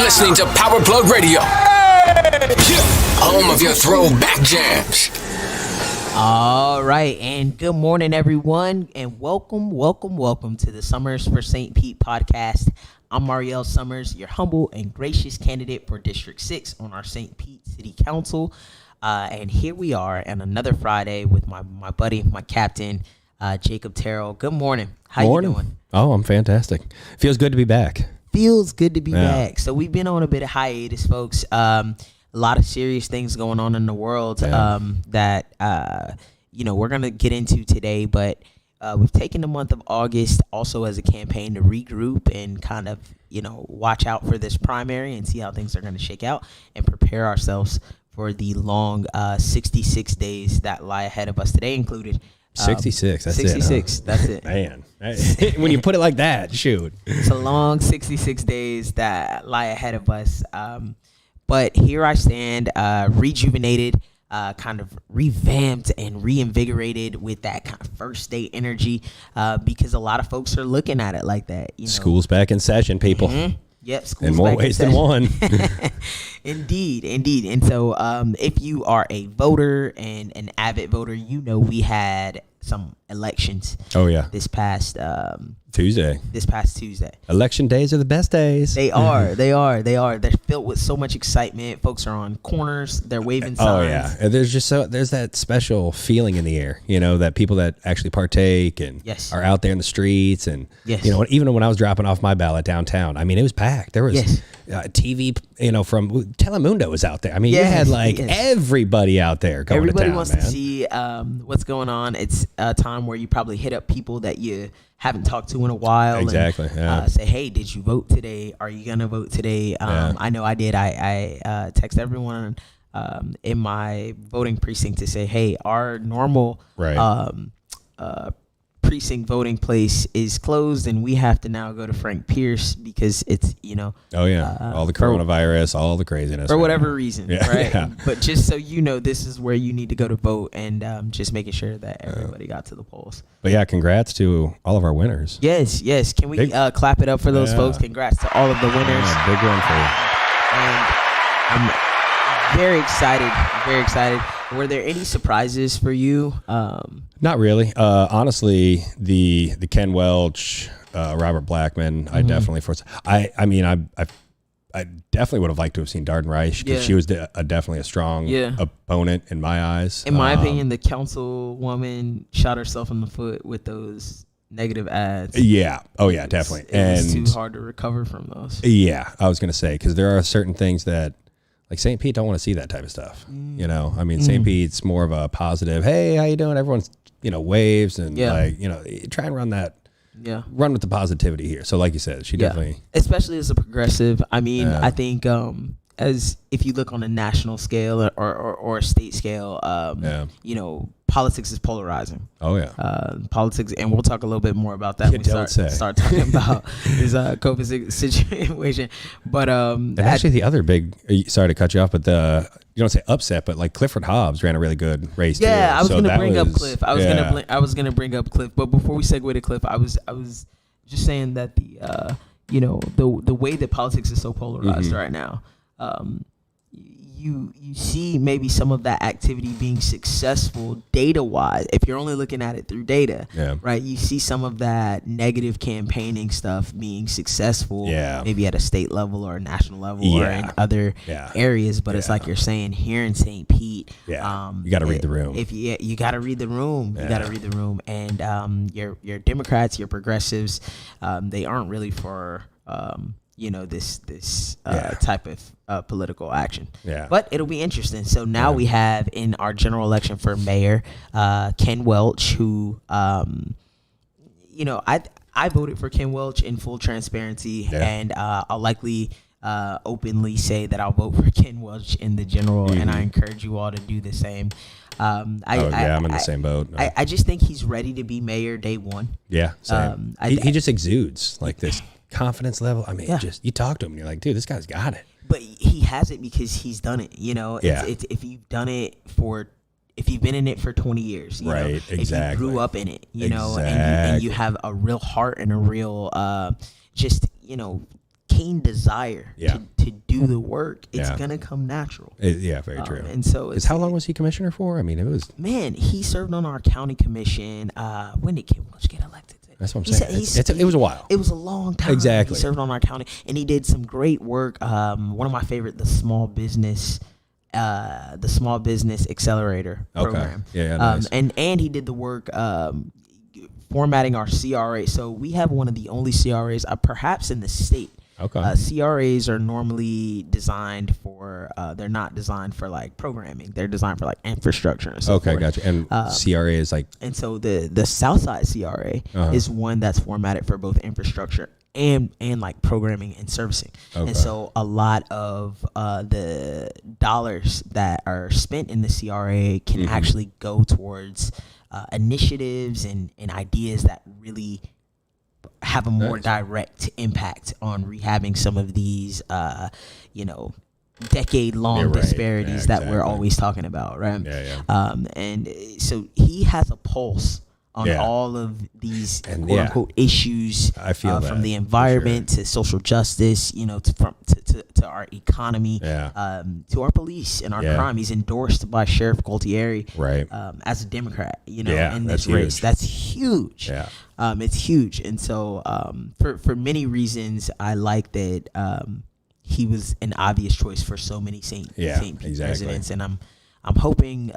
listening to Power Plug Radio, home of your throwback jams. All right, and good morning, everyone, and welcome to the Summers for St. Pete podcast. I'm Mhariel Summers, your humble and gracious candidate for District 6 on our St. Pete City Council. And here we are on another Friday with my buddy, my captain, Jacob Terrell. Good morning. How you doing? Oh, I'm fantastic. Feels good to be back. Feels good to be back. So we've been on a bit of hiatus, folks. A lot of serious things going on in the world that we're going to get into today, but we've taken the month of August also as a campaign to regroup and kind of, watch out for this primary and see how things are going to shake out and prepare ourselves for the long 66 days that lie ahead of us, today included. 66, that's 66, it. That's it. Man, when you put it like that, shoot. It's a long 66 days that lie ahead of us. But here I stand, rejuvenated, kind of revamped and reinvigorated with that kind of first day energy, because a lot of folks are looking at it like that. School's back in session, people. Mm-hmm. Yep, school's in more ways than one. Indeed. And so if you are a voter and an avid voter, we had some elections. Oh, yeah. This past Tuesday. Election days are the best days. They are. They're filled with so much excitement. Folks are on corners. They're waving signs. Oh, yeah. And there's that special feeling in the air, that people that actually partake and are out there in the streets. And, even when I was dropping off my ballot downtown, it was packed. There was TV, from Telemundo was out there. You had everybody out there going to town. Everybody wants to see what's going on. It's a time where you probably hit up people that you haven't talked to in a while. Exactly. And, say, hey, did you vote today? Are you going to vote today? I know I did. I text everyone in my voting precinct to say, hey, our normal precinct voting place is closed and we have to now go to Frank Pierce because it's, all the coronavirus, all the craziness. For whatever reason, right? Yeah. But just so this is where you need to go to vote, and just making sure that everybody got to the polls. But yeah, congrats to all of our winners. Yes. Can we clap it up for those folks? Congrats to all of the winners. Yeah, big one for you. And I'm very excited. Were there any surprises for you? Not really. Honestly, the Ken Welch, Robert Blackman, I definitely I definitely would have liked to have seen Darden Reich because she was definitely a strong opponent in my eyes. In my opinion, the councilwoman shot herself in the foot with those negative ads. Yeah. Oh, yeah, definitely. It's too hard to recover from those. Yeah, I was going to say, because there are certain things that, like St. Pete don't want to see that type of stuff. St. Pete's more of a positive, hey, how you doing? Everyone's, waves and try and run that. Yeah. Run with the positivity here. So like you said, she definitely. Especially as a progressive. I think as if you look on a national scale or a state scale, politics is polarizing. Oh, yeah. Politics, and we'll talk a little bit more about that when we start talking about this COVID situation. But and actually the other big, sorry to cut you off, but you don't say upset, but like Clifford Hobbs ran a really good race. Yeah, I was going to bring up Cliff. I was going to bring up Cliff, but before we segue to Cliff, I was just saying that the way that politics is so polarized right now. You see maybe some of that activity being successful data-wise. If you're only looking at it through data, right? You see some of that negative campaigning stuff being successful, maybe at a state level or a national level or in other areas. But it's like you're saying here in St. Pete, you got to read the room. You got to read the room. You got to read the room. And your Democrats, your progressives, they aren't really for this type of political action. Yeah. But it'll be interesting. So now we have in our general election for mayor, Ken Welch, who, I voted for Ken Welch in full transparency, and I'll likely openly say that I'll vote for Ken Welch in the general, and I encourage you all to do the same. I'm in the same boat. No. I just think he's ready to be mayor day one. Yeah, same. He just exudes like this confidence level. Just you talk to him and you're like, dude, this guy's got it. But he has it because he's done it. It's if you've done it if you've been in it for 20 years, right? Exactly. If you grew up in it, and you have a real heart and a real keen desire to do the work, it's gonna come natural. Very true. And so, how long was he commissioner for? I mean, it was. Man, he served on our county commission. When did Kim Welch get elected? That's what I'm saying. It was a while. It was a long time. Exactly. He served on our county, and he did some great work. One of my favorite, the small business accelerator program. Nice. And he did the work formatting our CRA. So we have one of the only CRAs, perhaps in the state. Okay. CRAs are normally designed for. They're not designed for like programming. They're designed for like infrastructure and so forth. Gotcha. And CRA is like. And so the Southside CRA is one that's formatted for both infrastructure and like programming and servicing. Okay. And so a lot of the dollars that are spent in the CRA can actually go towards initiatives and ideas that really have a more direct impact on rehabbing some of these, decade-long disparities that we're always talking about, right? And so he has a pulse on all of these quote-unquote issues. I feel from the environment to social justice, to our economy, to our police and our crime. He's endorsed by Sheriff Gualtieri, as a Democrat, in this race. Huge. That's huge. It's huge. And so for many reasons, I like that he was an obvious choice for so many St. Pete residents. And I'm hoping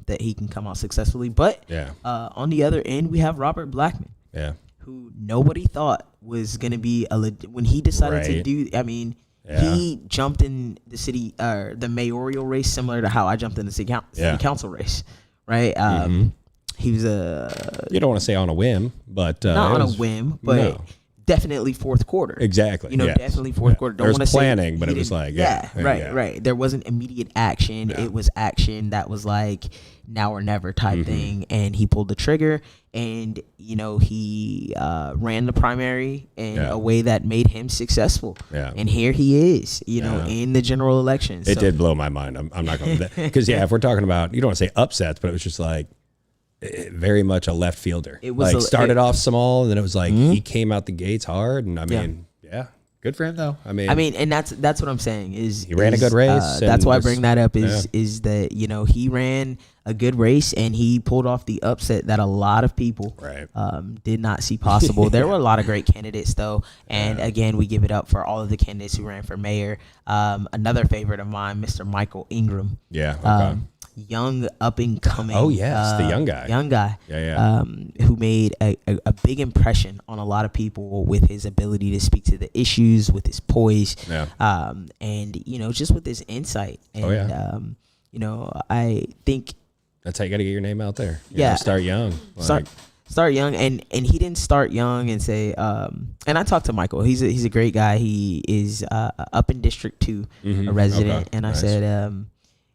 that he can come out successfully. But on the other end, we have Robert Blackman, who nobody thought was going to be when he decided to do. I mean, he jumped in the city, the mayoral race, similar to how I jumped in the city council race, right? He was you don't want to say on a whim, but not on a whim, but definitely fourth quarter. Exactly. Definitely fourth quarter. Don't want to planning, but it was like right. There wasn't immediate action. It was action that was like now or never type thing, and he pulled the trigger, and he ran the primary in a way that made him successful. And here he is, in the general election. It did blow my mind. I'm not going to because if we're talking about, you don't want to say upsets, but it was just like very much a left fielder. It was like started off small, and then it was like he came out the gates hard, and I mean, good for him though. I mean, and that's what I'm saying is he ran a good race. That's why I bring that up is that he ran a good race and he pulled off the upset that a lot of people did not see possible. There were a lot of great candidates though, and again, we give it up for all of the candidates who ran for mayor. Another favorite of mine, Mr. Michael Ingram. Young up and coming. Oh yes, the young guy. Who made a big impression on a lot of people with his ability to speak to the issues, with his poise, and just with his insight. And I think that's how you got to get your name out there. Start young. Start young, and he didn't start young and say. And I talked to Michael. He's a great guy. He is up in District 2, a resident, and I said.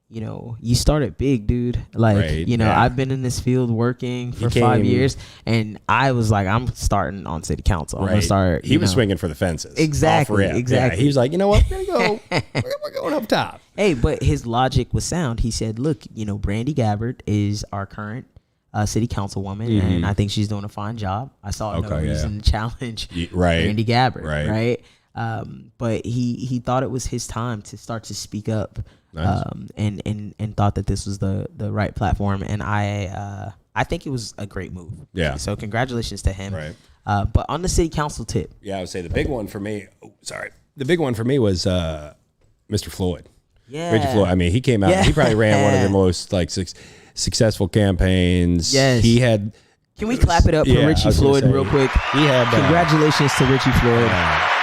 You started big, dude. Like, I've been in this field working for 5 years, and I was like, I'm starting on city council. I'm gonna start. He was swinging for the fences. Exactly. He was like, you know what? We're gonna go. We're going up top. Hey, but his logic was sound. He said, look, Brandy Gabbard is our current city councilwoman, and I think she's doing a fine job. I saw no reason to challenge Brandy Gabbard, right? But he thought it was his time to start to speak up. Nice. And thought that this was the right platform, and I think it was a great move. Yeah. So congratulations to him. Right. But on the city council tip. Yeah, I would say the big one for me. The big one for me was Mr. Floyd. Yeah. Richie Floyd. I mean, he came out. Yeah. He probably ran one of the most successful campaigns. Yes. He had. Can we clap it up for Richie Floyd real quick? He had. Congratulations to Richie Floyd.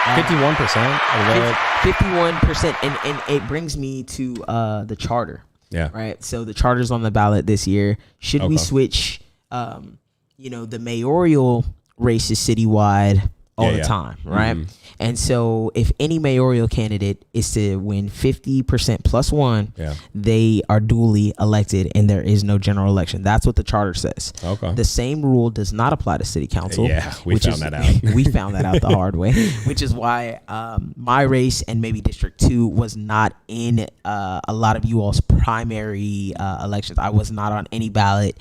51%. 51%, and it brings me to the charter. Yeah. Right. So the charter's on the ballot this year. Should we switch? The mayoral race is citywide all the time, right? And so if any mayoral candidate is to win 50% plus one, they are duly elected and there is no general election. That's what the charter says. Okay. The same rule does not apply to city council. Yeah, we found that out. We found that out the hard way, which is why my race and maybe District 2 was not in a lot of you all's primary elections. I was not on any ballot.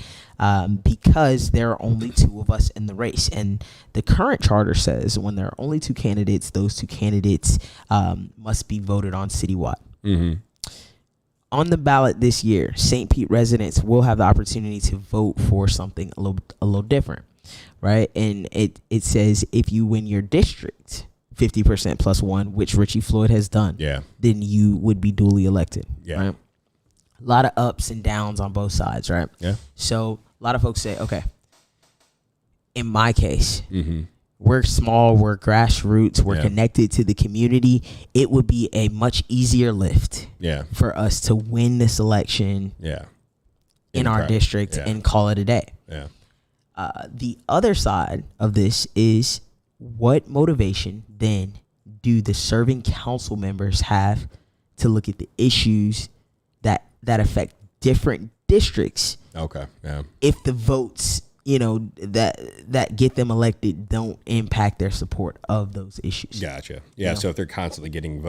because there are only two of us in the race. And the current charter says when there are only two candidates, those two candidates must be voted on citywide. Mm-hmm. On the ballot this year, St. Pete residents will have the opportunity to vote for something a little different, right? And it says if you win your district 50% plus one, which Richie Floyd has done, then you would be duly elected, right? A lot of ups and downs on both sides, right? Yeah. So a lot of folks say, okay, in my case, we're small, we're grassroots, we're connected to the community. It would be a much easier lift for us to win this election in our district and call it a day. Yeah. The other side of this is what motivation then do the serving council members have to look at the issues that affect different districts? Okay. Yeah. If the votes, that get them elected don't impact their support of those issues. Gotcha. Yeah. So if they're constantly getting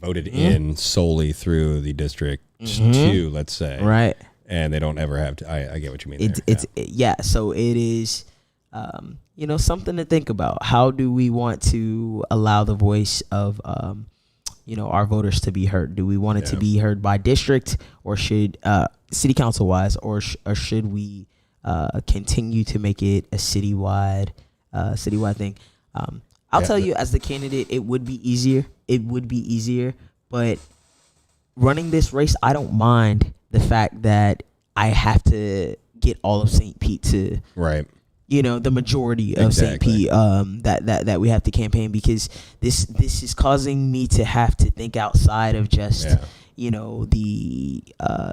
voted in solely through the district 2, let's say, right, and they don't ever have to. I get what you mean. So it is, something to think about. How do we want to allow the voice of our voters to be heard? Do we want it to be heard by district, or should city council wise, or should we continue to make it a citywide thing? I'll tell you, as the candidate, it would be easier. But running this race, I don't mind the fact that I have to get all of St. Pete to the majority of St. Pete that we have to campaign, because this is causing me to have to think outside of just the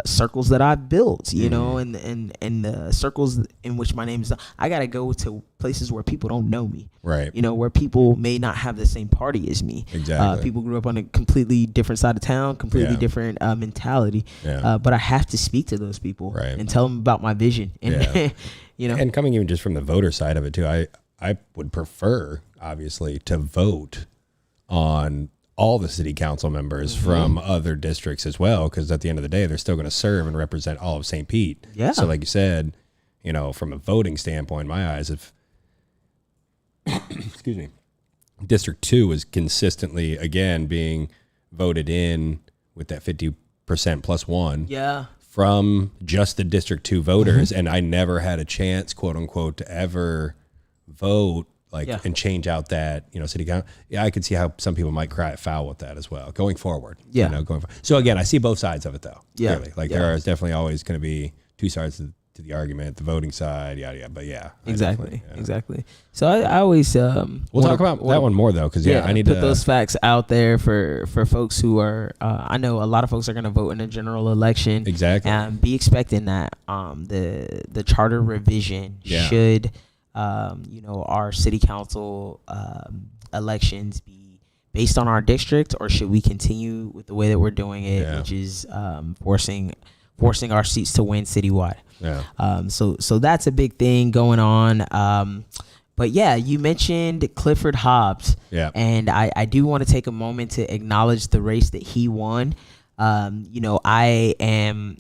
circles that I've built, and the circles in which my name is. I gotta go to places where people don't know me, right? Where people may not have the same party as me. Exactly. People grew up on a completely different side of town, completely different mentality. But I have to speak to those people and tell them about my vision. And and coming even just from the voter side of it too, I would prefer, obviously, to vote on all the city council members from other districts as well, because at the end of the day, they're still going to serve and represent all of St. Pete. Yeah. So like you said, from a voting standpoint, in my eyes, if excuse me, District 2 is consistently, again, being voted in with that 50% plus one from just the District 2 voters, and I never had a chance, quote unquote, to ever vote and change out that, city council. Yeah, I could see how some people might cry foul with that as well going forward. Yeah. So again, I see both sides of it though. Yeah. Clearly. There is definitely always going to be two sides to the argument, the voting side, yada, yada. But exactly. So I always, we'll talk about that one more though. Cause I need to put those facts out there for folks who are, I know a lot of folks are going to vote in a general election. Exactly. And be expecting that, the charter revision should, our city council elections be based on our district, or should we continue with the way that we're doing it, which is forcing our seats to win citywide? Yeah. So that's a big thing going on. But you mentioned Clifford Hobbs. Yeah. And I do want to take a moment to acknowledge the race that he won. I am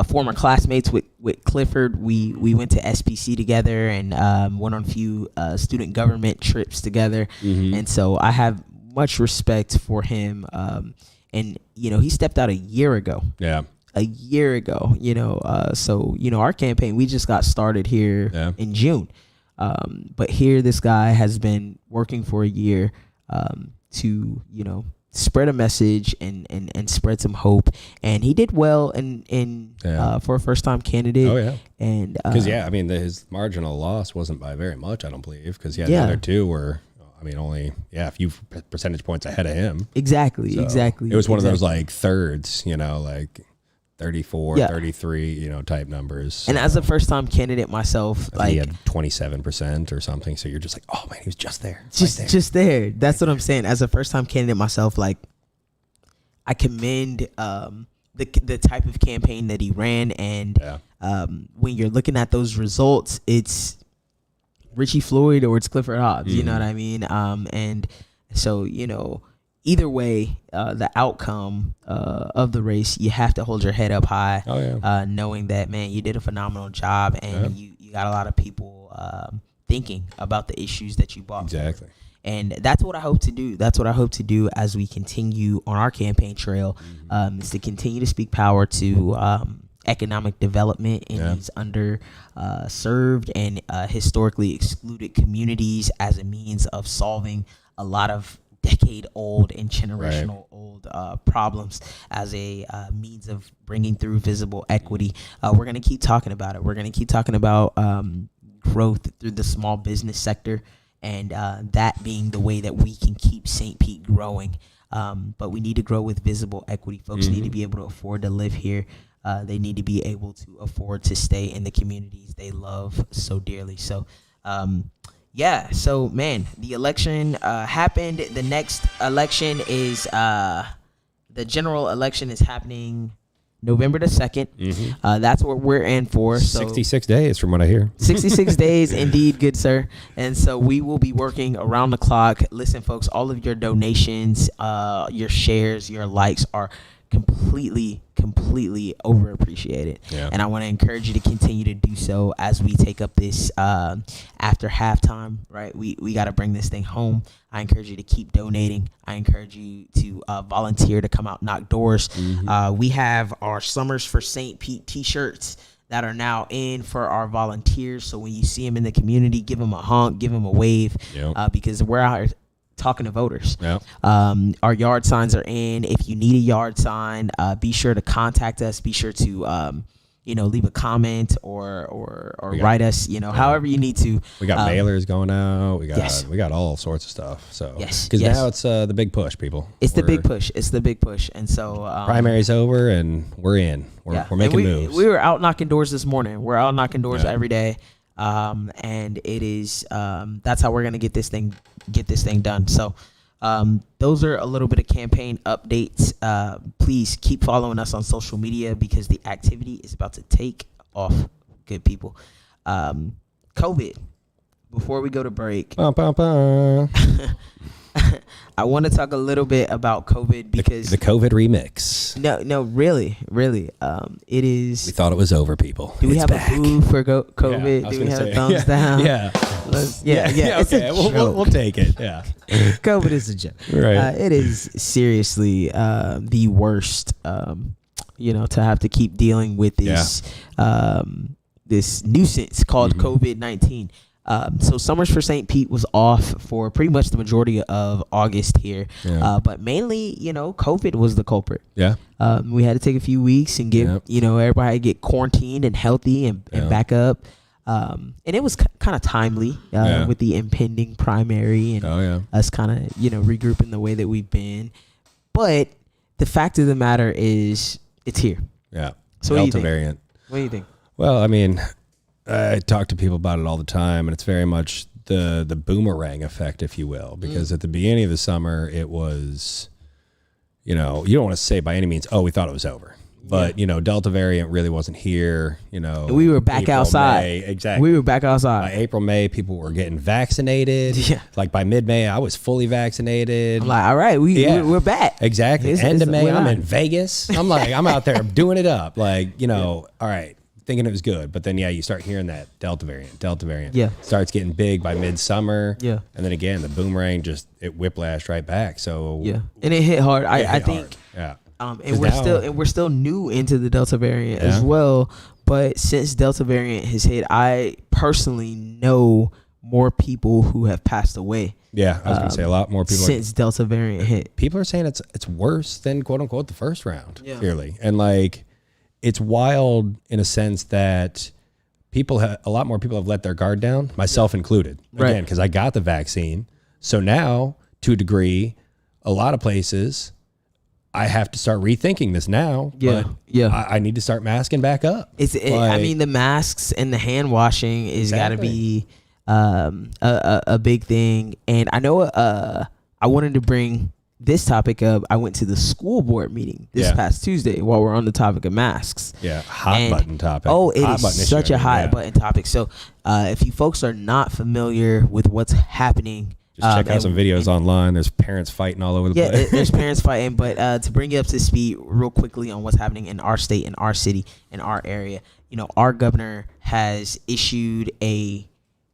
former classmates with Clifford. We went to SPC together and went on a few student government trips together. And so I have much respect for him. And he stepped out a year ago. So our campaign, we just got started here in June. But here this guy has been working for a year to spread a message and spread some hope, and he did well in for a first time candidate. Oh yeah, and because his marginal loss wasn't by very much, I don't believe, because the other two were, only a few percentage points ahead of him. Exactly. It was one of those thirds, 34, 33, type numbers. And as a first time candidate myself, he had 27% or something. So you're just like, oh man, he was just there. Just there. That's what I'm saying. As a first time candidate myself, I commend the type of campaign that he ran. And when you're looking at those results, it's Richie Floyd or it's Clifford Hobbs. You know what I mean? And so, either way, the outcome of the race, you have to hold your head up high, knowing that, man, you did a phenomenal job, and you got a lot of people thinking about the issues that you brought. Exactly. And that's what I hope to do. That's what I hope to do as we continue on our campaign trail, is to continue to speak power to economic development in these served and historically excluded communities as a means of solving a lot of decade-old and generational-old problems, as a means of bringing through visible equity. We're going to keep talking about it. We're going to keep talking about growth through the small business sector, and that being the way that we can keep St. Pete growing. But we need to grow with visible equity. Folks need to be able to afford to live here. They need to be able to afford to stay in the communities they love so dearly. So, so, man, the election happened. The next election is the general election is happening November the 2nd. That's what we're in for. So 66 days from what I hear. 66 days, indeed, good sir. And so we will be working around the clock. Listen, folks, all of your donations, your shares, your likes are completely overappreciated. And I want to encourage you to continue to do so as we take up this after halftime, right? We got to bring this thing home. I encourage you to keep donating. I encourage you to volunteer to come out, knock doors. We have our Summers for St. Pete t-shirts that are now in for our volunteers. So when you see them in the community, give them a honk, give them a wave, because we're out here talking to voters. Our yard signs are in. If you need a yard sign, be sure to contact us. Be sure to leave a comment or write us, however you need to. We got mailers going out. We got all sorts of stuff. So because now it's the big push, people. It's the big push. And so primary's over and we're in. We're making moves. We were out knocking doors this morning. We're out knocking doors every day. And it is that's how we're gonna get this thing done. So those are a little bit of campaign updates. Please keep following us on social media because the activity is about to take off. Good people. COVID. Before we go to break, I want to talk a little bit about COVID because the COVID remix. No, really. It is. We thought it was over, people. Do we have a boo for COVID? Yeah, do we have a thumbs down? Yeah. Okay, we'll take it. Yeah. COVID is a joke. Right. It is seriously the worst. To have to keep dealing with this this nuisance called COVID-19. So Summers for St. Pete was off for pretty much the majority of August here. But mainly, COVID was the culprit. We had to take a few weeks and get, everybody get quarantined and healthy and back up. And it was kind of timely with the impending primary and us kind of, regrouping the way that we've been. But the fact of the matter is it's here. Yeah. So Delta variant. What do you think? Well, I mean, I talk to people about it all the time, and it's very much the boomerang effect, if you will, because at the beginning of the summer, it was, you don't want to say by any means, we thought it was over. But, Delta variant really wasn't here, We were back outside. May, exactly. We were back outside. By April, May, people were getting vaccinated. Yeah. Like by mid-May, I was fully vaccinated. I'm like, all right, we're back. Exactly. End of May, I'm in Vegas. I'm like, I'm out there doing it up. Like, all right. Thinking it was good, but then you start hearing that Delta variant starts getting big by midsummer, and then again the boomerang it whiplashed right back. So and it hit hard. I think and we're still new into the Delta variant as well. But since Delta variant has hit, I personally know more people who have passed away. Yeah, I was gonna say a lot more people since Delta variant hit. People are saying it's worse than quote unquote the first round, clearly, and like. It's wild in a sense that a lot more people have let their guard down, myself included, again, because I got the vaccine. So now, to a degree, a lot of places, I have to start rethinking this now. But I need to start masking back up. The masks and the hand washing is got to be a big thing. And I know I wanted to bring this topic up. I went to the school board meeting this past Tuesday while we're on the topic of masks. Hot button topic. It is such a hot button topic. So if you folks are not familiar with what's happening Just check out some videos online. There's parents fighting all over the place. Yeah, there's parents fighting. But to bring you up to speed real quickly on what's happening in our state, in our city, in our area, our governor has issued a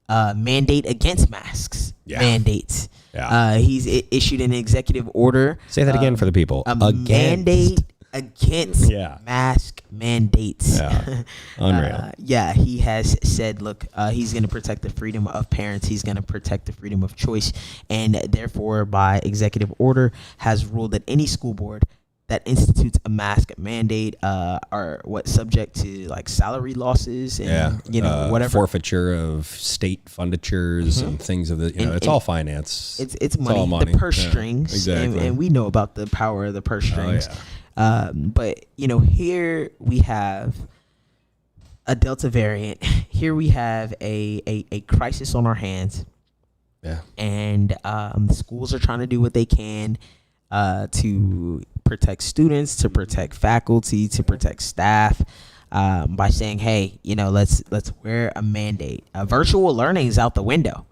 mandate against masks. Yeah. Mandates. Yeah. He's issued an executive order. Say that again for the people. Mandate against mask mandates. Yeah. Unreal. He has said, look, he's going to protect the freedom of parents. He's going to protect the freedom of choice. And therefore, by executive order, has ruled that any school board that institutes a mask mandate are subject to like salary losses and whatever, forfeiture of state funditures and things of the it's all finance. It's money, all money. The purse strings, exactly. and we know about the power of the purse strings. But here we have a Delta variant. Here we have a crisis on our hands. Yeah, and the schools are trying to do what they can to protect students, to protect faculty, to protect staff, by saying, hey, let's wear a mandate. Virtual learning is out the window.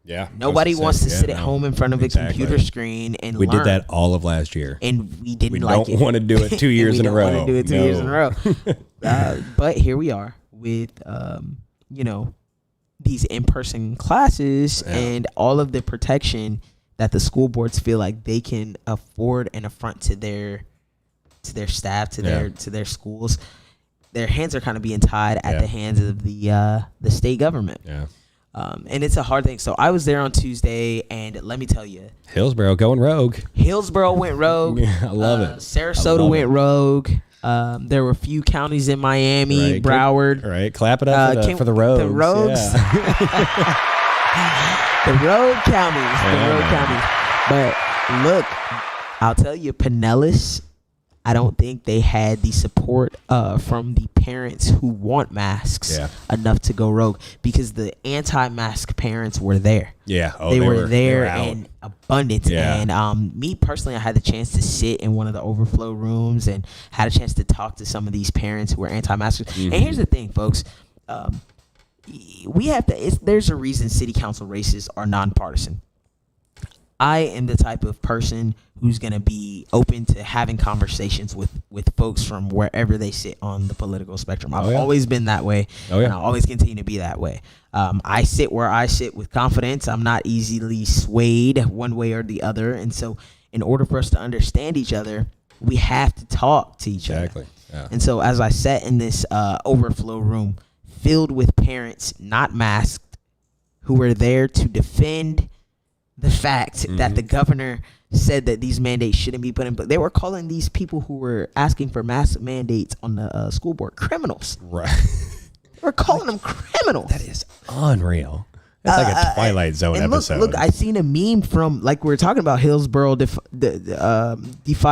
Yeah. Nobody wants to sit at home in front of a computer screen and we learn. did that all of last year. And we didn't like it. We don't want to do it 2 years in a row. We don't want to do it 2 years in a row. But here we are with, these in-person classes and all of the protection that the school boards feel like they can afford and affront to their staff, to their schools. Their hands are kind of being tied at the hands of the state government. Yeah. And it's a hard thing. So I was there on Tuesday, and let me tell you, Hillsborough going rogue. Hillsborough went rogue. I love it. Sarasota went rogue. There were a few counties in Miami, Broward. Right. Clap it up for the rogues. The rogues. Yeah. The road counties. But look, I'll tell you, Pinellas, I don't think they had the support from the parents who want masks enough to go rogue, because the anti-mask parents were there. Yeah. They were there in abundance. Yeah. And me personally, I had the chance to sit in one of the overflow rooms and had a chance to talk to some of these parents who were anti-maskers. Mm-hmm. And here's the thing, folks. There's a reason city council races are nonpartisan. I am the type of person who's going to be open to having conversations with folks from wherever they sit on the political spectrum. I've always been that way, and I'll always continue to be that way. I sit where I sit with confidence. I'm not easily swayed one way or the other. And so in order for us to understand each other, we have to talk to each other. Yeah. And so as I sat in this overflow room filled with parents not masked who were there to defend the fact that the governor said that these mandates shouldn't be put in place. They were calling these people who were asking for mask mandates on the school board criminals. Right. We're calling them criminals. That is unreal. That's like a Twilight Zone episode. Look, I seen a meme from, like we were talking about, Hillsborough defied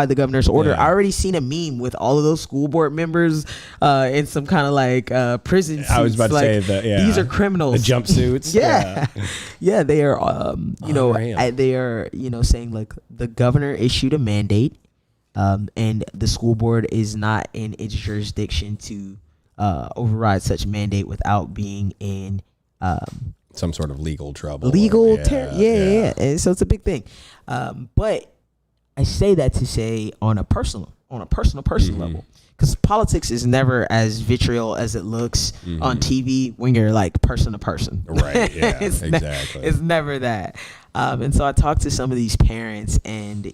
the governor's order. Yeah. I already seen a meme with all of those school board members in some kind of like prison suits. I was about to say that. Yeah. These are criminals. The jumpsuits. Yeah. They are. They are. Saying like the governor issued a mandate, and the school board is not in its jurisdiction to override such mandate without being in. Some sort of legal trouble. Yeah. And so it's a big thing. But I say that to say on a personal level, because politics is never as vitriol as it looks on TV when you're like person to person. Right. Yeah. Exactly. It's never that. And so I talked to some of these parents, and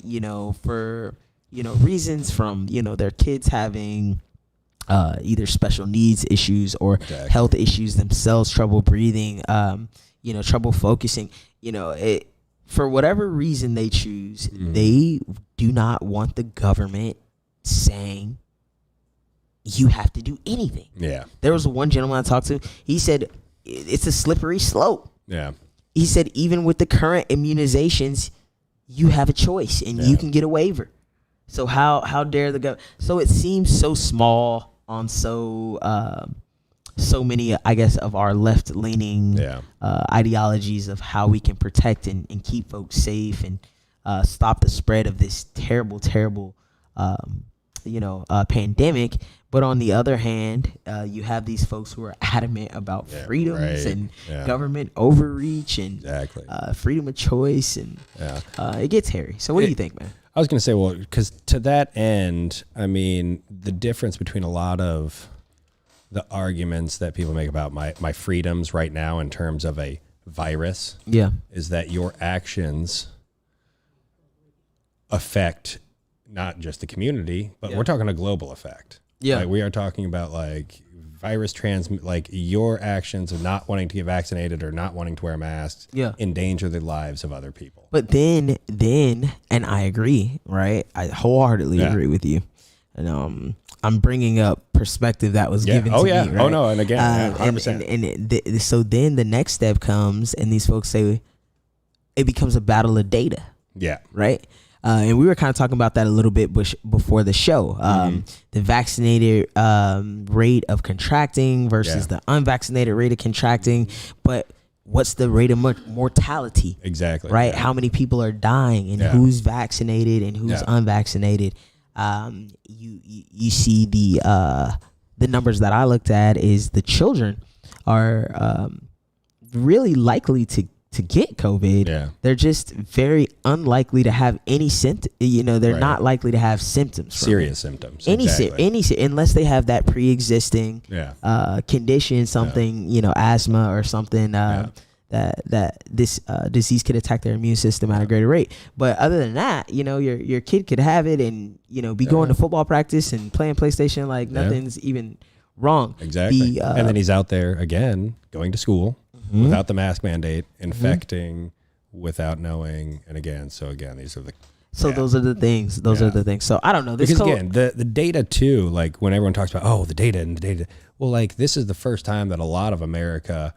for reasons from their kids having either special needs issues or health issues themselves, trouble breathing, trouble focusing, for whatever reason they choose, they do not want the government saying you have to do anything. Yeah. There was one gentleman I talked to, he said it's a slippery slope. Yeah. He said even with the current immunizations, you have a choice and you can get a waiver. So how dare the government? So it seems so small on so many, I guess, of our left-leaning ideologies of how we can protect and keep folks safe and stop the spread of this terrible pandemic. But on the other hand, you have these folks who are adamant about freedoms and government overreach and freedom of choice, and it gets hairy. So what do you think, man? I was going to say, well, because to that end, I mean, the difference between a lot of the arguments that people make about my freedoms right now in terms of a virus is that your actions affect not just the community, but we're talking a global effect. Yeah. Like, we are talking about like virus like your actions of not wanting to get vaccinated or not wanting to wear masks endanger the lives of other people. But then, and I agree, right? I wholeheartedly agree with you. And I'm bringing up perspective that was given to me. Right? Oh no, and again, 100%. So then the next step comes, and these folks say it becomes a battle of data. Yeah. Right. And we were kind of talking about that a little bit before the show. The vaccinated rate of contracting versus the unvaccinated rate of contracting. But what's the rate of mortality? Exactly. Right? Yeah. How many people are dying, and who's vaccinated and who's unvaccinated? You see the numbers that I looked at is the children are really likely to get COVID. Yeah. They're just very unlikely to have any symptoms. They're not likely to have symptoms. Serious symptoms. Unless they have that pre-existing condition, something, asthma or something that this disease could attack their immune system at a greater rate. But other than that, your kid could have it and, be going to football practice and playing PlayStation like nothing's even wrong. Exactly. And then he's out there again going to school without the mask mandate, infecting without knowing. And again, these are the those are the things. Those are the things. So I don't know. Because again, the data too, like when everyone talks about, the data. Well, like this is the first time that a lot of America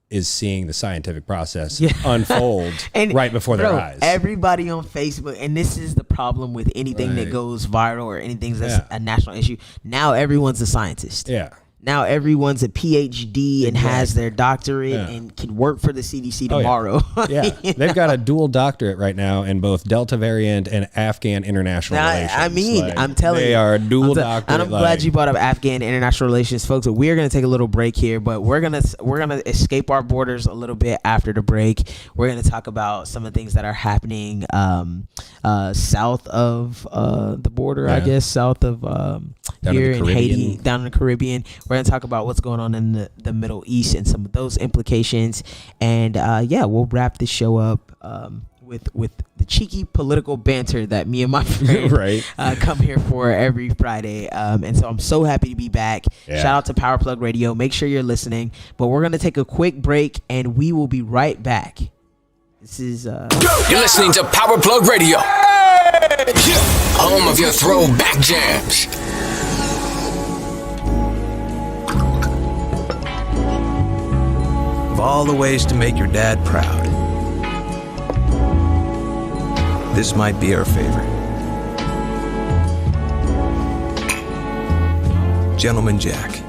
is seeing the scientific process unfold and right before their eyes. Everybody on Facebook, and this is the problem with anything that goes viral or anything that's a national issue. Now everyone's a scientist. Yeah. Now everyone's a PhD and has their doctorate and can work for the CDC tomorrow. They've got a dual doctorate right now in both Delta variant and Afghan international relations. I mean, I'm telling you, they are a dual doctorate. And I'm glad you brought up Afghan international relations, folks. We're gonna take a little break here, but we're gonna escape our borders a little bit after the break. We're gonna talk about some of the things that are happening south of the border, I guess, south of here in Haiti, down in the Caribbean. We're going to talk about what's going on in the Middle East and some of those implications. And we'll wrap this show up with the cheeky political banter that me and my friend come here for every Friday. And so I'm so happy to be back. Shout out to Power Plug Radio. Make sure you're listening. But we're going to take a quick break, and we will be right back. This is... You're listening to Power Plug Radio. Home of your throwback jams. Of all the ways to make your dad proud, this might be our favorite. Gentleman Jack.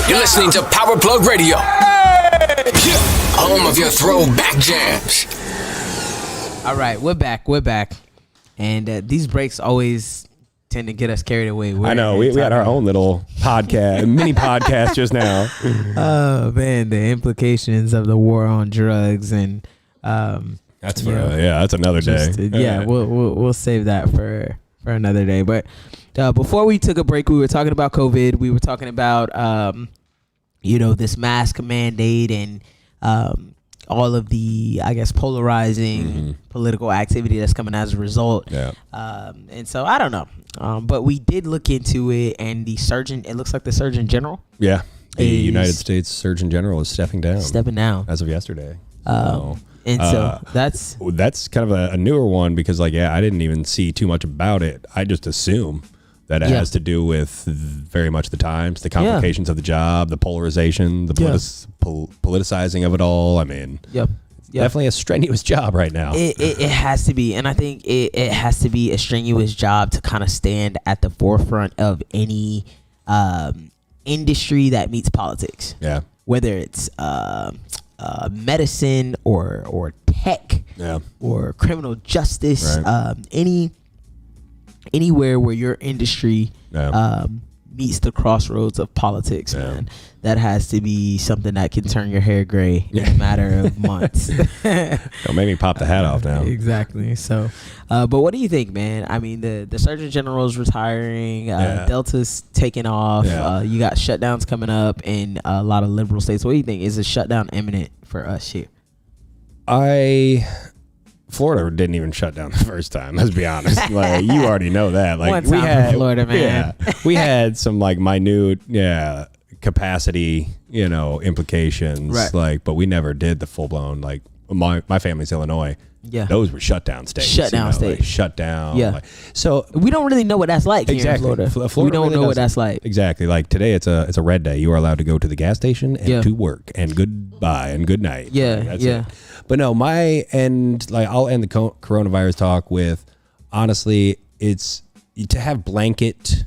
You're listening to Power Plug Radio. Home of your throwback jams. All right, we're back. And these breaks always tend to get us carried away. I know. We had our own little podcast, mini podcast just now. Oh, man, the implications of the war on drugs and that's another day. We'll save that for another day. But before we took a break, we were talking about COVID. We were talking about this mask mandate and all of the, I guess, polarizing political activity that's coming as a result. Yeah. And so I don't know. But we did look into it, and it looks like the Surgeon General. Yeah. The United States Surgeon General is stepping down as of yesterday. So that's kind of a newer one because I didn't even see too much about it. I just assume that it has to do with very much the times, the complications of the job, the polarization, the politicizing of it all. I mean, definitely a strenuous job right now. It has to be, and I think it has to be a strenuous job to kind of stand at the forefront of any industry that meets politics. Yeah, whether it's medicine or tech or criminal justice, right. Anywhere where your industry meets the crossroads of politics, man, that has to be something that can turn your hair gray in a matter of months. Don't make me pop the hat off now. Exactly. So, but what do you think, man? I mean, the Surgeon General is retiring. Delta's taking off. You got shutdowns coming up in a lot of liberal states. What do you think? Is a shutdown imminent for us here? Florida didn't even shut down the first time. Let's be honest. You already know that. We had Florida, man. Yeah, we had some minute, capacity, implications. Right. But we never did the full blown. My family's Illinois. Yeah, those were shutdown states. Shut down. Yeah. So we don't really know what that's like exactly. here in Florida. We don't really know what that's like. Exactly. Today, it's a red day. You are allowed to go to the gas station and to work and goodbye and good night. Yeah. That's it. But no, I'll end the coronavirus talk with, honestly, it's to have blanket,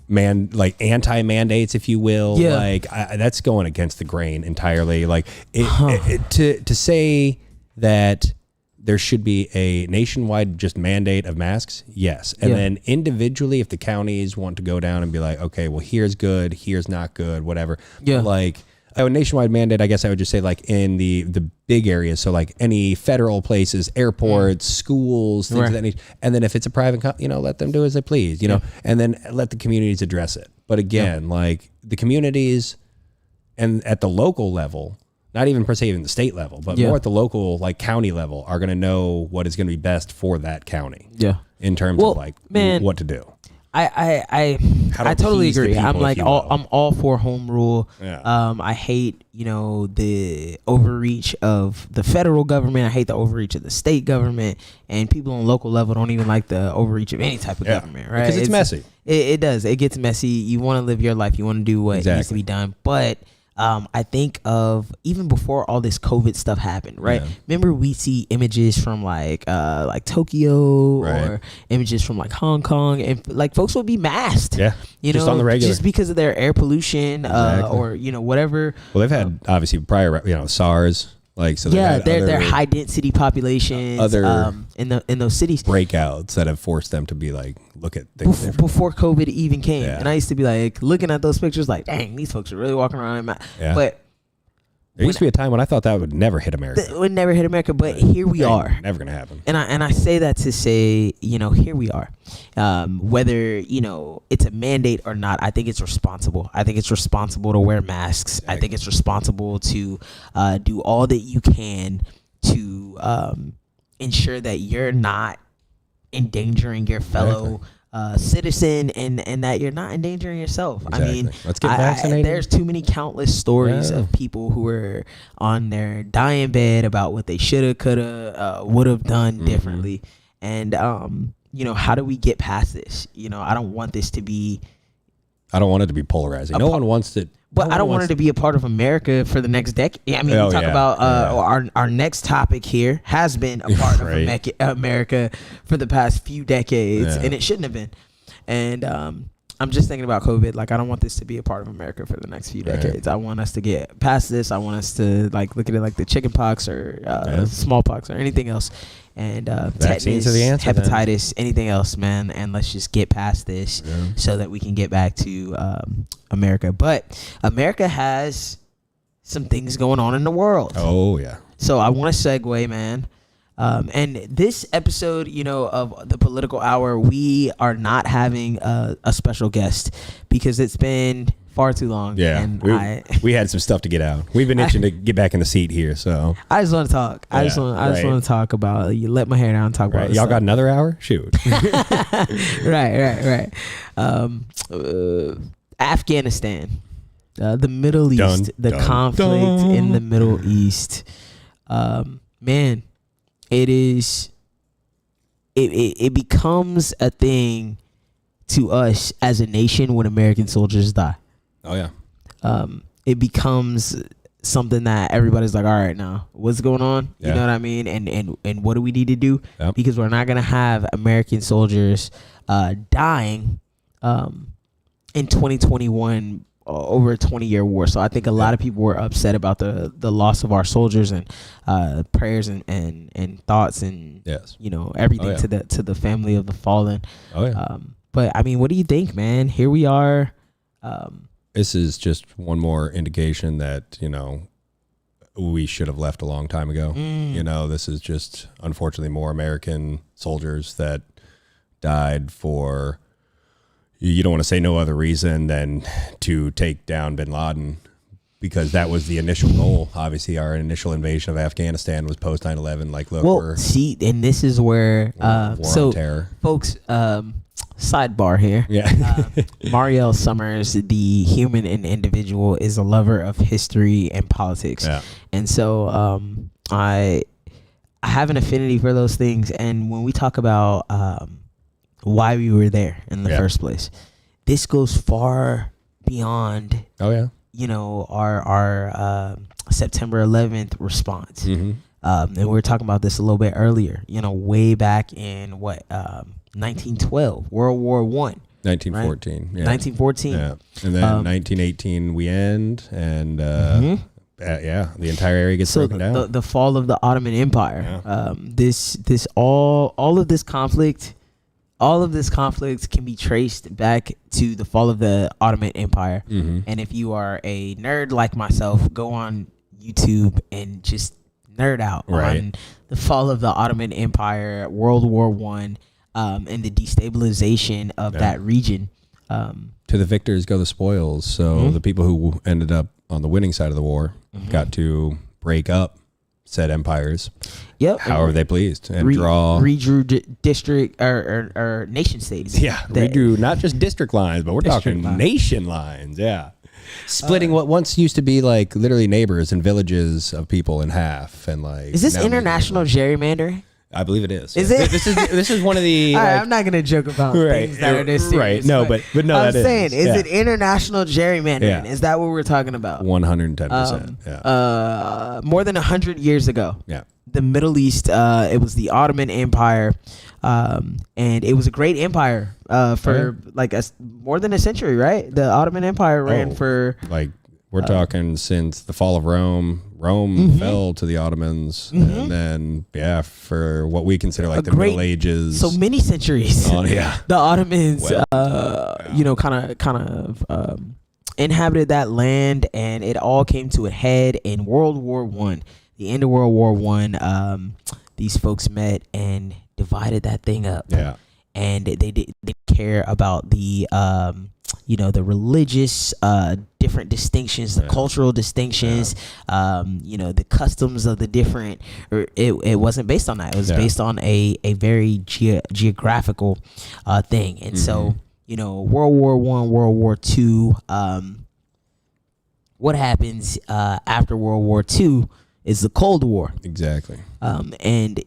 anti-mandates, if you will. That's going against the grain entirely. To say that there should be a nationwide just mandate of masks, yes. And then individually, if the counties want to go down and be like, okay, well, here's good, here's not good, whatever. A nationwide mandate, I guess I would just say in the big areas. So any federal places, airports, schools, things of that nature. And then if it's a private, let them do as they please, and then let the communities address it. But again, the communities and at the local level, not even per se even the state level, but more at the local, county level, are going to know what is going to be best for that county. Yeah. In terms of what to do. I totally agree. I'm all for home rule. Yeah. I hate the overreach of the federal government. I hate the overreach of the state government, and people on local level don't even like the overreach of any type of government, right? Because it's messy. It does. It gets messy. You want to live your life. You want to do what needs to be done, but. I think of even before all this COVID stuff happened, right? Yeah. Remember we see images from Tokyo or images from Hong Kong, and folks will be masked. Yeah, just on the regular, just because of their air pollution or whatever. Well, they've had obviously prior, SARS. They're high density populations in those cities. Breakouts that have forced them to be look at things before COVID even came. Yeah. And I used to be looking at those pictures dang, these folks are really walking around. But there used to be a time when I thought that would never hit America. It would never hit America, but here we are. Never gonna happen. And I say that to say, here we are. Whether it's a mandate or not, I think it's responsible. I think it's responsible to wear masks. Exactly. I think it's responsible to do all that you can to ensure that you're not endangering your fellow citizen and that you're not endangering yourself. Exactly. I mean, let's get vaccinated. There's too many countless stories of people who were on their dying bed about what they shoulda, coulda, would have done differently. And how do we get past this? I don't want this to be. I don't want it to be polarizing. No one wants it. But I don't want it to be a part of America for the next decade. I mean, about our next topic here has been a part of America for the past few decades, and it shouldn't have been. And I'm just thinking about COVID. Like, I don't want this to be a part of America for the next few decades. I want us to get past this. I want us to like look at it like the chicken pox or smallpox or anything else. And tetanus, hepatitis, anything else, man. And let's just get past this so that we can get back to America. But America has some things going on in the world. Oh, yeah. So I want to segue, man. And this episode, of the Political Hour, we are not having a special guest because it's been far too long. Yeah, and we had some stuff to get out. We've been itching to get back in the seat here, so I just want to talk. I just want to talk about. You let my hair down. And talk about y'all. Got another hour? Shoot. Right. Afghanistan, the Middle East, conflict in the Middle East. Man, it is. It becomes a thing to us as a nation when American soldiers die. Oh yeah. It becomes something that everybody's like, all right, now what's going on? Yeah. You know what I mean? And what do we need to do? Yep. Because we're not gonna have American soldiers dying in 2021 over a 20-year war. So I think a lot of people were upset about the loss of our soldiers and prayers and thoughts and everything to the family of the fallen. Oh yeah. But I mean, what do you think, man? Here we are. This is just one more indication that, we should have left a long time ago. This is just, unfortunately, more American soldiers that died for, you don't want to say no other reason than to take down bin Laden, because that was the initial goal. Obviously, our initial invasion of Afghanistan was post 9/11. Like, look, and this is where, war on terror. Folks, sidebar here. Yeah. Mhariel Summers, the human and individual, is a lover of history and politics. Yeah. And so I have an affinity for those things. And when we talk about why we were there in the first place, this goes far beyond our September 11th response. Mm-hmm. And we were talking about this a little bit earlier, way back in 1912, World War I. 1914. Right? Yeah. 1914. Yeah. And then 1918 we end, and the entire area gets broken down. The fall of the Ottoman Empire. Yeah. All of this conflict can be traced back to the fall of the Ottoman Empire. Mm-hmm. And if you are a nerd like myself, go on YouTube and just nerd out on the fall of the Ottoman Empire, World War I, and the destabilization of that region. To the victors go the spoils. So the people who ended up on the winning side of the war got to break up said empires. Yep. However they pleased, and redrew district or nation states. Yeah, redrew not just district lines, but we're talking nation lines. Yeah. Splitting what once used to be like literally neighbors and villages of people in half, and like. Is this international gerrymandering? I believe it is. Is it? This is one of the. All right, I'm not gonna joke about things that are this serious. Right. No, but no, I'm saying, is it international gerrymandering? Yeah. Is that what we're talking about? 110%. Yeah. More than 100 years ago. Yeah. The Middle East. It was the Ottoman Empire, and it was a great empire for more than a century. Right. The Ottoman Empire ran for We're talking since the fall of Rome. Rome fell to the Ottomans, and then for what we consider like the Middle Ages. So many centuries. Oh yeah. The Ottomans, kind of inhabited that land, and it all came to a head in World War I. The end of World War I, these folks met and divided that thing up. Yeah. And they didn't care about the the religious different distinctions, the cultural distinctions, the customs of the different. It wasn't based on that. It was based on a very geographical thing. And so, World War I, World War II. What happens after World War II is the Cold War. Exactly. And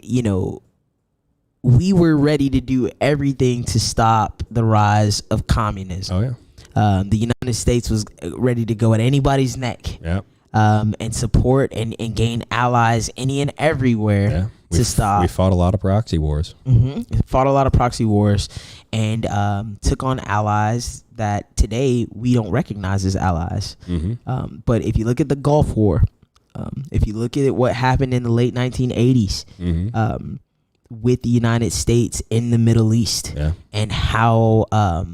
we were ready to do everything to stop the rise of communism. Oh yeah. The United States was ready to go at anybody's neck. Yeah. and support and gain allies any and everywhere to stop. We fought a lot of proxy wars. Fought a lot of proxy wars and took on allies that today we don't recognize as allies. But if you look at the Gulf War, if you look at what happened in the late 1980s with the United States in the Middle East and how that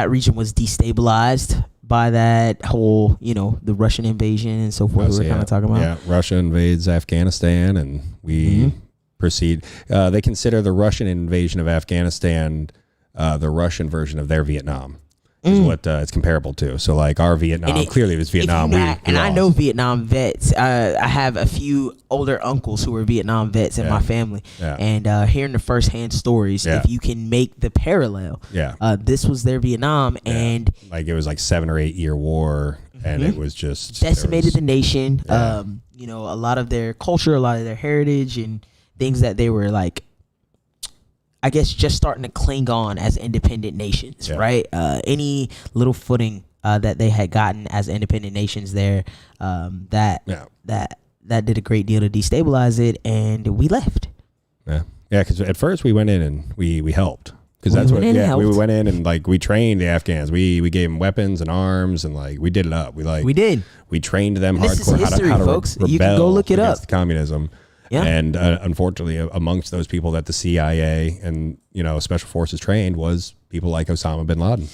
region was destabilized by that whole, the Russian invasion and so forth. We were kind of talking about. Yeah, Russia invades Afghanistan, and we proceed. They consider the Russian invasion of Afghanistan the Russian version of their Vietnam. Is what it's comparable to. So like our Vietnam, clearly it was Vietnam. I know Vietnam vets. I have a few older uncles who were Vietnam vets in my family. And hearing the firsthand stories, if you can make the parallel, this was their Vietnam. And like it was like 7 or 8 year war, and it was just decimated the nation. A lot of their culture, a lot of their heritage and things that they were like, I guess, just starting to cling on as independent nations, right? Any little footing that they had gotten as independent nations there, that did a great deal to destabilize it, and we left. Because at first we went in and we helped. Because that's what, we went in and like we trained the Afghans. We gave them weapons and arms, and like we did it up. We trained them hardcore. This is history, how to folks. rebel you can go look it up. Communism. Yeah. And unfortunately, amongst those people that the CIA and special forces trained was people like Osama bin Laden.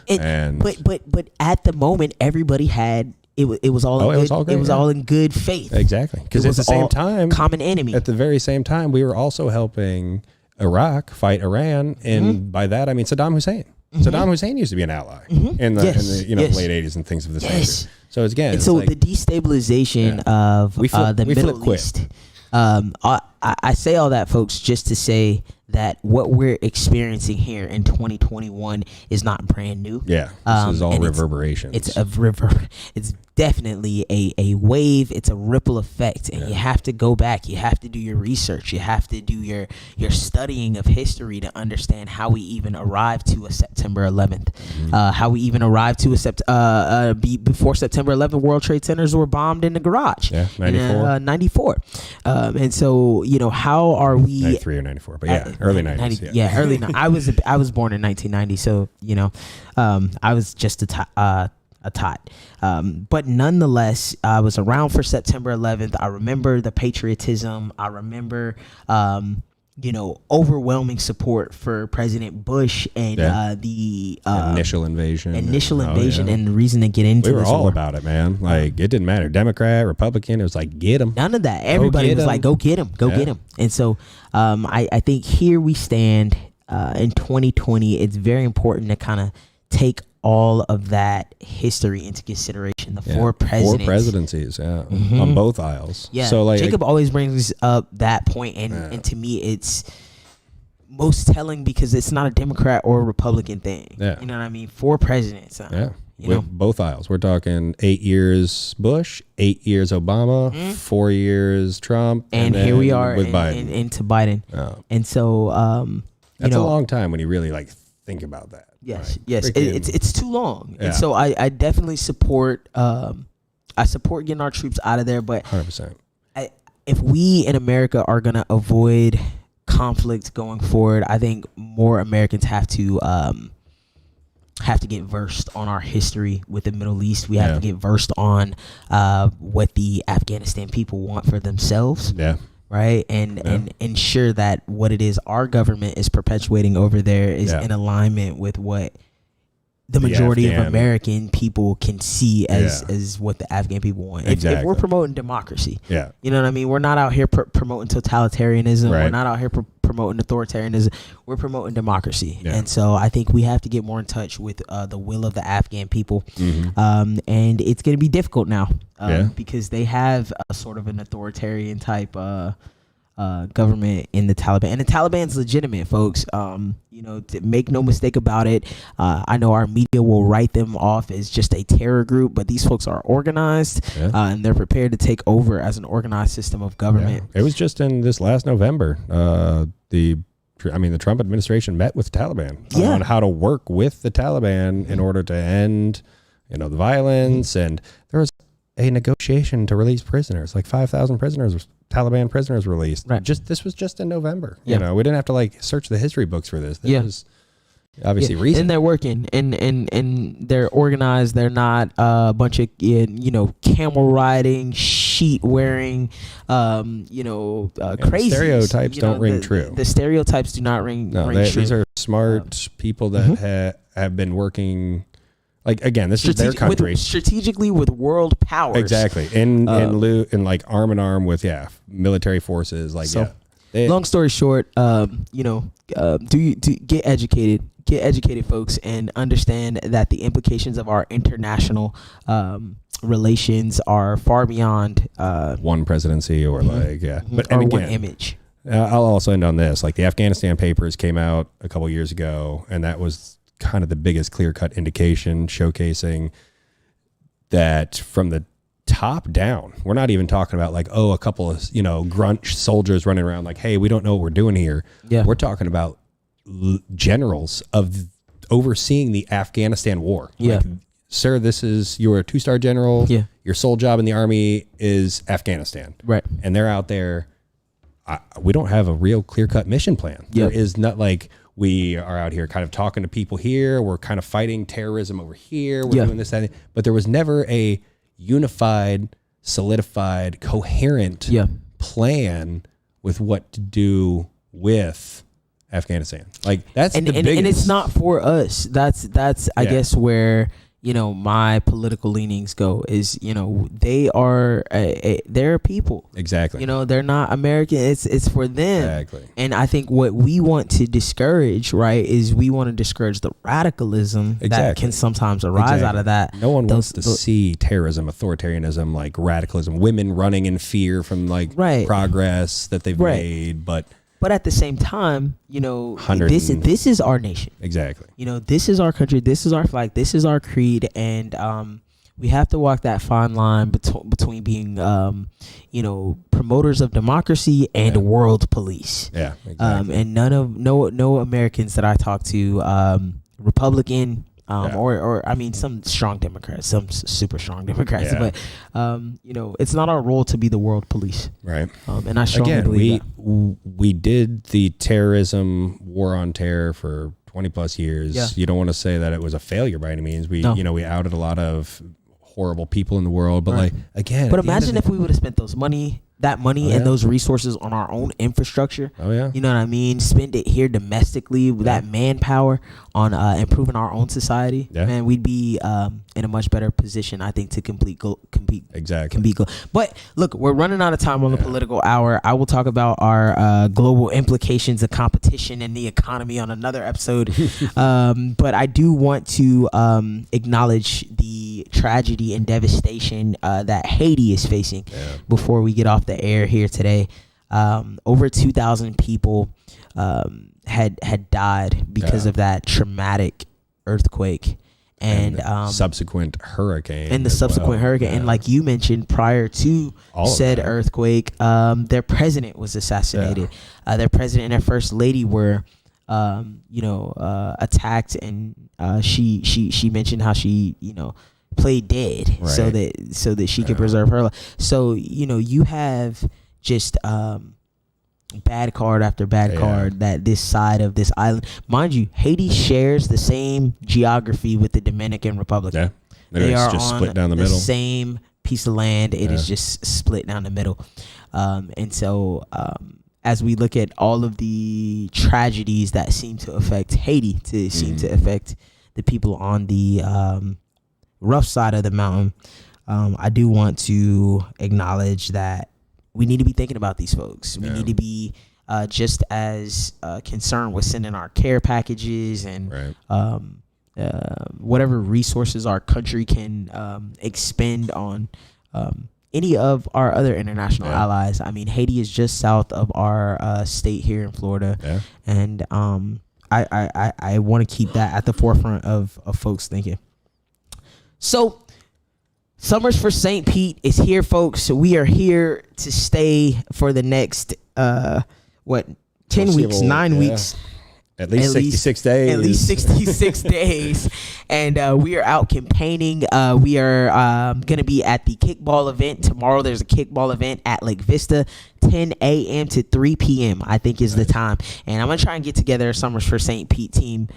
But at the moment, everybody had it was all all in good faith. Exactly, because at the same time, common enemy. At the very same time, we were also helping Iraq fight Iran, and by that I mean Saddam Hussein. Saddam Hussein used to be an ally in the late 80s and things of this nature. So again, so the destabilization of the Middle East. I say all that, folks, just to say that what we're experiencing here in 2021 is not brand new. Yeah, this is all reverberations. It's definitely a wave. It's a ripple effect, and you have to go back. You have to do your research. You have to do your studying of history to understand how we even arrived to a September 11th. How we even arrived to before September 11th, World Trade Centers were bombed in the garage. Yeah, 94. 94. And so how are we? 93 or 94, but early 90s. Early. I was born in 1990, so I was just a tot. But nonetheless, I was around for September 11th. I remember the patriotism. I remember, overwhelming support for President Bush and the initial invasion. And the reason to get into we were all about it, man. Like it didn't matter, Democrat, Republican. It was like get him. None of that. Everybody was like, go get him, get him. And so, I think here we stand in 2020. It's very important to kind of take all of that history into consideration. The four presidencies, on both aisles. Yeah. So like Jacob always brings up that point, and to me, it's most telling because it's not a Democrat or a Republican thing. Yeah. You know what I mean? 4 presidents. Both aisles. We're talking 8 years Bush, 8 years Obama, 4 years Trump, and here we are with Biden. into Biden. And so, that's a long time when you really like think about that. Yes, right? yes, it's too long, and so I definitely support. I support getting our troops out of there, but 100%. If we in America are gonna avoid conflict going forward, I think more Americans have to get versed on our history with the Middle East. We have to get versed on what the Afghanistan people want for themselves. Yeah. Right, and ensure that what it is our government is perpetuating over there is in alignment with what the majority of American people can see as what the Afghan people want. If we're promoting democracy, you know what I mean? We're not out here promoting totalitarianism. Right. We're not out here promoting authoritarianism. We're promoting democracy. Yeah. And so I think we have to get more in touch with the will of the Afghan people. And it's going to be difficult now because they have a sort of an authoritarian type government in the Taliban, and the Taliban's legitimate, folks. To make no mistake about it, I know our media will write them off as just a terror group, but these folks are organized and they're prepared to take over as an organized system of government. It was just in this last November, the Trump administration met with the Taliban on how to work with the Taliban in order to end, the violence. And there was a negotiation to release prisoners, like 5,000 prisoners, Taliban prisoners released. Right. This was just in November. You know, we didn't have to like search the history books for this. This was obviously recent. And they're working and they're organized. They're not a bunch of, camel riding, sheet wearing, crazy stereotypes don't ring true. The stereotypes do not ring true. These are smart people that have been working. Like, again, this is their country. Strategically with world powers. Exactly. In like arm in arm with military forces. Like, long story short, get educated, folks, and understand that the implications of our international relations are far beyond one presidency or but or one image. I'll also end on this. Like, the Afghanistan papers came out a couple years ago, and that was kind of the biggest clear-cut indication showcasing that from the top down, we're not even talking about like, a couple of, grunch soldiers running around like, hey, we don't know what we're doing here. Yeah. We're talking about generals of overseeing the Afghanistan war. Yeah. Like, sir, this is your 2-star general. Yeah. Your sole job in the army is Afghanistan. Right. And they're out there. We don't have a real clear-cut mission plan. Yep. There is not like, we are out here kind of talking to people here. We're kind of fighting terrorism over here. We're doing this, that. But there was never a unified, solidified, coherent plan with what to do with Afghanistan. Like, that's the biggest. And it's not for us. That's I guess where my political leanings go is, they are they're people. Exactly. They're not American. It's for them. Exactly. And I think what we want to discourage, right, is we want to discourage the radicalism that can sometimes arise out of that. No one wants to see terrorism, authoritarianism, like radicalism, women running in fear from like progress that they've made, But at the same time, this is our nation. Exactly. This is our country. This is our flag. This is our creed. And we have to walk that fine line between being, promoters of democracy and world police. Yeah. Exactly. And no Americans that I talk to, Republican, or I mean, some strong Democrats, some super strong Democrats, but it's not our role to be the world police, right? And I strongly believe we did the terrorism war on terror for 20 plus years. Yeah. You don't want to say that it was a failure by any means. We outed a lot of horrible people in the world, but but imagine if we would have spent that money and those resources on our own infrastructure. Oh yeah. You know what I mean? Spend it here domestically with that manpower on improving our own society. Yeah. Man, we'd be in a much better position, I think, to compete. Exactly. But look, we're running out of time on the political hour. I will talk about our global implications of competition and the economy on another episode. But I do want to acknowledge the tragedy and devastation that Haiti is facing before we get off the air here today. Over 2,000 people had died because of that traumatic earthquake and subsequent hurricane. And like you mentioned, prior to said earthquake, their president was assassinated. Their president and their first lady were attacked, and she mentioned how she played dead so that she could preserve her life. So you have just bad card after bad card that this side of this island, mind you, Haiti shares the same geography with the Dominican Republic. They are just on split down the middle. Same piece of land. It is just split down the middle. And so as we look at all of the tragedies that seem to affect Haiti, seem to affect the people on the rough side of the mountain, I do want to acknowledge that we need to be thinking about these folks. We need to be just as concerned with sending our care packages and whatever resources our country can expend on any of our other international allies. I mean, Haiti is just south of our state here in Florida, and I want to keep that at the forefront of folks thinking. So, Summers for St. Pete is here, folks. So we are here to stay for the next 10 weeks, 9 weeks. At least 66 days. At least 66 days. And we are out campaigning. We are going to be at the kickball event. Tomorrow there's a kickball event at Lake Vista, 10 a.m. to 3 p.m. I think is the time. And I'm going to try and get together a Summers for St. Pete team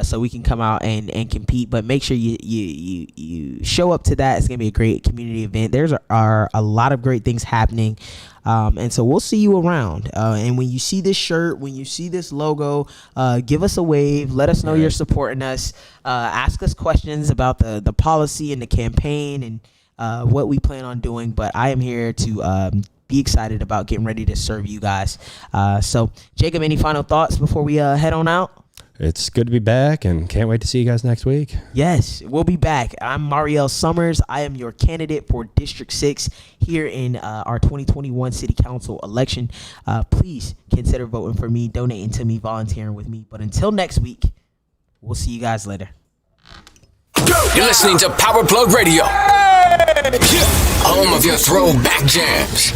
so we can come out and compete. But make sure you show up to that. It's going to be a great community event. There's are a lot of great things happening. And so we'll see you around. And when you see this shirt, when you see this logo, give us a wave. Let us know you're supporting us. Ask us questions about the policy and the campaign and what we plan on doing. But I am here to be excited about getting ready to serve you guys. So, Jacob, any final thoughts before we head on out? It's good to be back and can't wait to see you guys next week. Yes, we'll be back. I'm Mhariel Summers. I am your candidate for District 6 here in our 2021 City Council election. Please consider voting for me, donating to me, volunteering with me. But until next week, we'll see you guys later. You're listening to Power Plug Radio, home of your throwback jams.